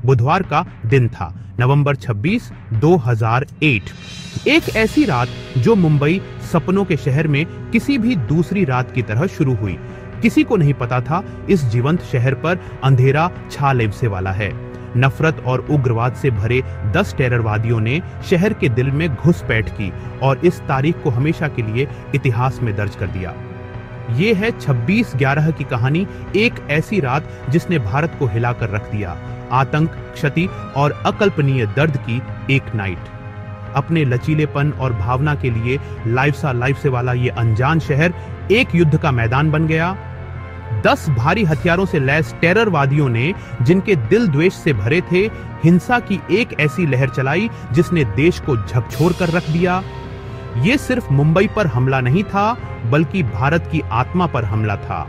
बुधवार का दिन था, नवंबर 26, 2008। एक ऐसी रात जो मुंबई सपनों के शहर में किसी भी दूसरी रात की तरह शुरू हुई। किसी को नहीं पता था इस जीवंत शहर पर अंधेरा छा लेवसे वाला है। नफरत और उग्रवाद से भरे 10 टेररवादियों ने शहर के दिल में घुसपैठ की और इस तारीख को हमेशा के लिए इतिहास में दर्ज कर दिया। ये है 26/11 की कहानी, एक ऐसी रात जिसने भारत को हिलाकर रख दिया। आतंक, क्षति और अकल्पनीय दर्द की एक नाइट। अपने लचीलेपन और भावना के लिए लाइव से वाला ये अनजान शहर एक युद्ध का मैदान बन गया। 10 भारी हथियारों से लैस टेररवादियों ने, जिनके दिल द्वेष से भरे थे, हिंसा की एक ऐसी लहर चलाई जिसने देश को झकझोर कर रख दिया। ये सिर्फ मुंबई पर हमला नहीं था, बल्कि भारत की आत्मा पर हमला था।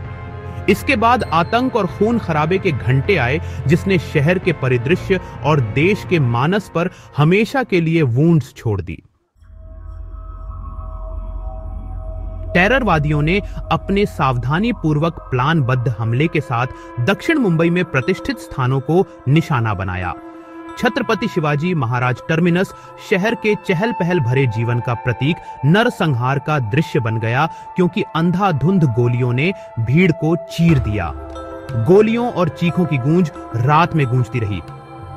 इसके बाद आतंक और खून खराबे के घंटे आए, जिसने शहर के परिदृश्य और देश के मानस पर हमेशा के लिए वूंड्स छोड़ दी। टेररवादियों ने अपने सावधानी पूर्वक प्लानबद्ध हमले के साथ दक्षिण मुंबई में प्रतिष्ठित स्थानों को निशाना बनाया। छत्रपति शिवाजी महाराज टर्मिनस शहर के चहल पहल भरे जीवन का प्रतीक नरसंहार का दृश्य बन गया, क्योंकि अंधाधुंध गोलियों ने भीड़ को चीर दिया। गोलियों और चीखों की गूंज रात में गूंजती रही,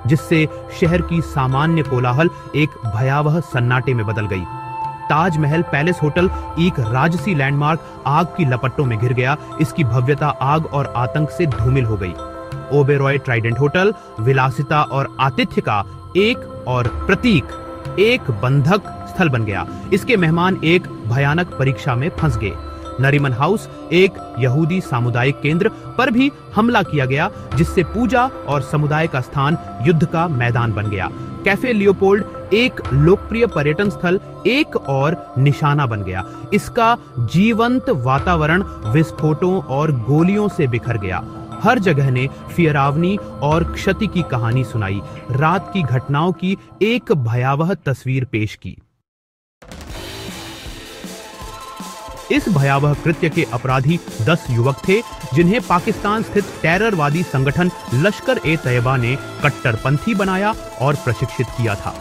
जिससे शहर की सामान्य कोलाहल एक भयावह सन्नाटे में बदल गई। ताजमहल पैलेस होटल, एक राजसी लैंडमार्क, आग की लपटों में घिर गया। इसकी भव्यता आग और आतंक से धूमिल हो गई। ओबेरॉय ट्राइडेंट होटल विलासिता और आतिथ्य का एक और प्रतीक, एक बंधक स्थल बन गया। इसके मेहमान एक भयानक परीक्षा में फंस गए। नरीमन हाउस, एक यहूदी सामुदायिक केंद्र पर भी हमला किया गया, जिससे पूजा और समुदाय का स्थान युद्ध का मैदान बन गया। कैफे लियोपोल्ड, एक लोकप्रिय पर्यटन स्थल, एक और निशाना बन गया। इसका जीवंत वातावरण विस्फोटों और गोलियों से बिखर गया। हर जगह ने फियरावनी और क्षति की कहानी सुनाई, रात की घटनाओं की एक भयावह तस्वीर पेश की। इस भयावह कृत्य के अपराधी 10 युवक थे, जिन्हें पाकिस्तान स्थित टेररवादी संगठन लश्कर-ए-तैयबा ने कट्टरपंथी बनाया और प्रशिक्षित किया था।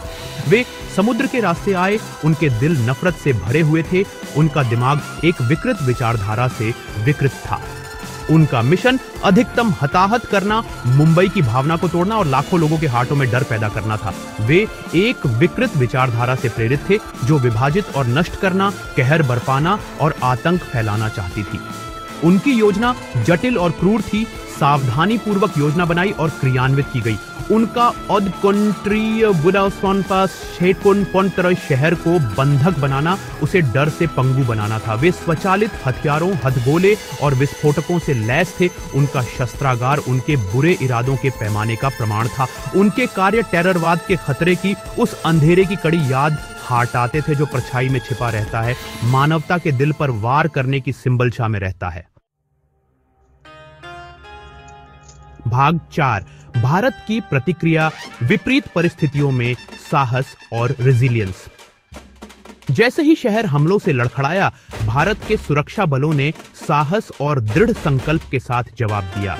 वे समुद्र के रास्ते आए, उनके दिल नफरत से भरे हुए थे, उनका दिमाग एक विकृत विचारधारा से विकृत था। उनका मिशन अधिकतम हताहत करना, मुंबई की भावना को तोड़ना और लाखों लोगों के हार्टों में डर पैदा करना था। वे एक विकृत विचारधारा से प्रेरित थे, जो विभाजित और नष्ट करना, कहर बरपाना और आतंक फैलाना चाहती थी। उनकी योजना जटिल और क्रूर थी। सावधानी पूर्वक योजना बनाई और क्रियान्वित की गई। उनका शहर को बंधक बनाना, उसे डर से पंगु बनाना था। वे स्वचालित हथियारों, हथगोले और विस्फोटकों से लैस थे। उनका शस्त्रागार उनके बुरे इरादों के पैमाने का प्रमाण था। उनके कार्य टेररवाद के खतरे की उस अंधेरे की कड़ी याद हटाते थे, जो परछाई में छिपा रहता है, मानवता के दिल पर वार करने की सिंबलछा में रहता है। भाग 4, भारत की प्रतिक्रिया विपरीत परिस्थितियों में, साहस और रेजिलियंस। जैसे ही शहर हमलों से लड़खड़ाया, भारत के सुरक्षा बलों ने साहस और दृढ़ संकल्प के साथ जवाब दिया।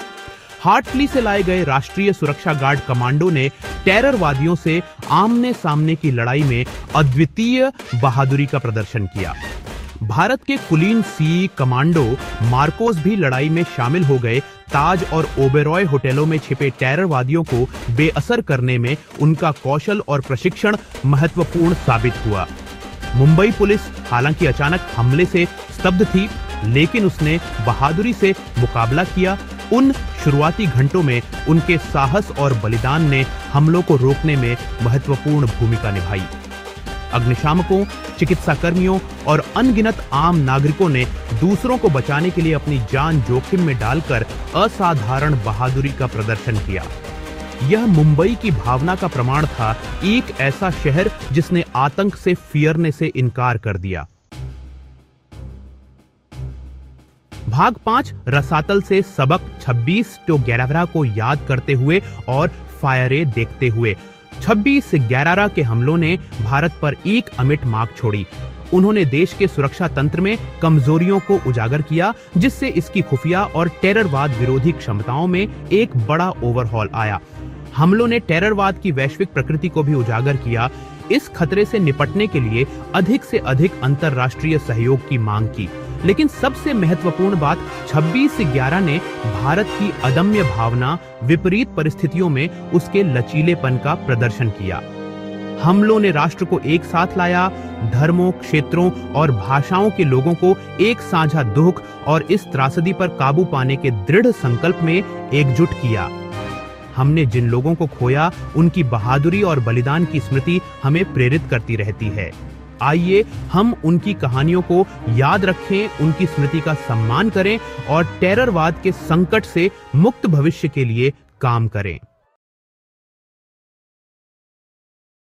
हार्टली से लाए गए राष्ट्रीय सुरक्षा गार्ड कमांडो ने टेररवादियों से आमने सामने की लड़ाई में अद्वितीय बहादुरी का प्रदर्शन किया। भारत के कुलीन सी कमांडो मार्कोस भी लड़ाई में शामिल हो गए। ताज और ओबेरॉय होटलों में छिपे टेररवादियों को बेअसर करने में उनका कौशल और प्रशिक्षण महत्वपूर्ण साबित हुआ। मुंबई पुलिस हालांकि अचानक हमले से स्तब्ध थी, लेकिन उसने बहादुरी से मुकाबला किया। उन शुरुआती घंटों में उनके साहस और बलिदान ने हमलों को रोकने में महत्वपूर्ण भूमिका निभाई। अग्निशामकों, चिकित्सा कर्मियों और अनगिनत आम नागरिकों ने दूसरों को बचाने के लिए अपनी जान जोखिम में डालकर असाधारण बहादुरी का प्रदर्शन किया। यह मुंबई की भावना का प्रमाण था, एक ऐसा शहर जिसने आतंक से फियरने से इनकार कर दिया। भाग 5, रसातल से सबक 26/11 को याद करते हुए और फायरे देखते हुए। 26/11 के हमलों ने भारत पर एक अमिट मार्क छोड़ी। उन्होंने देश के सुरक्षा तंत्र में कमजोरियों को उजागर किया, जिससे इसकी खुफिया और टेररवाद विरोधी क्षमताओं में एक बड़ा ओवरहॉल आया। हमलों ने टेररवाद की वैश्विक प्रकृति को भी उजागर किया। इस खतरे से निपटने के लिए अधिक से अधिक अंतर्राष्ट्रीय सहयोग की मांग की। लेकिन सबसे महत्वपूर्ण बात 26/11 ने भारत की अदम्य भावना, विपरीत परिस्थितियों में उसके लचीलेपन का प्रदर्शन किया। हमलों ने राष्ट्र को एक साथ लाया, धर्मों, क्षेत्रों और भाषाओं के लोगों को एक साझा दुख और इस त्रासदी पर काबू पाने के दृढ़ संकल्प में एकजुट किया। हमने जिन लोगों को खोया, उनकी बहादुरी और बलिदान की स्मृति हमें प्रेरित करती रहती है। आइए हम उनकी कहानियों को याद रखें, उनकी स्मृति का सम्मान करें और टेररवाद के संकट से मुक्त भविष्य के लिए काम करें।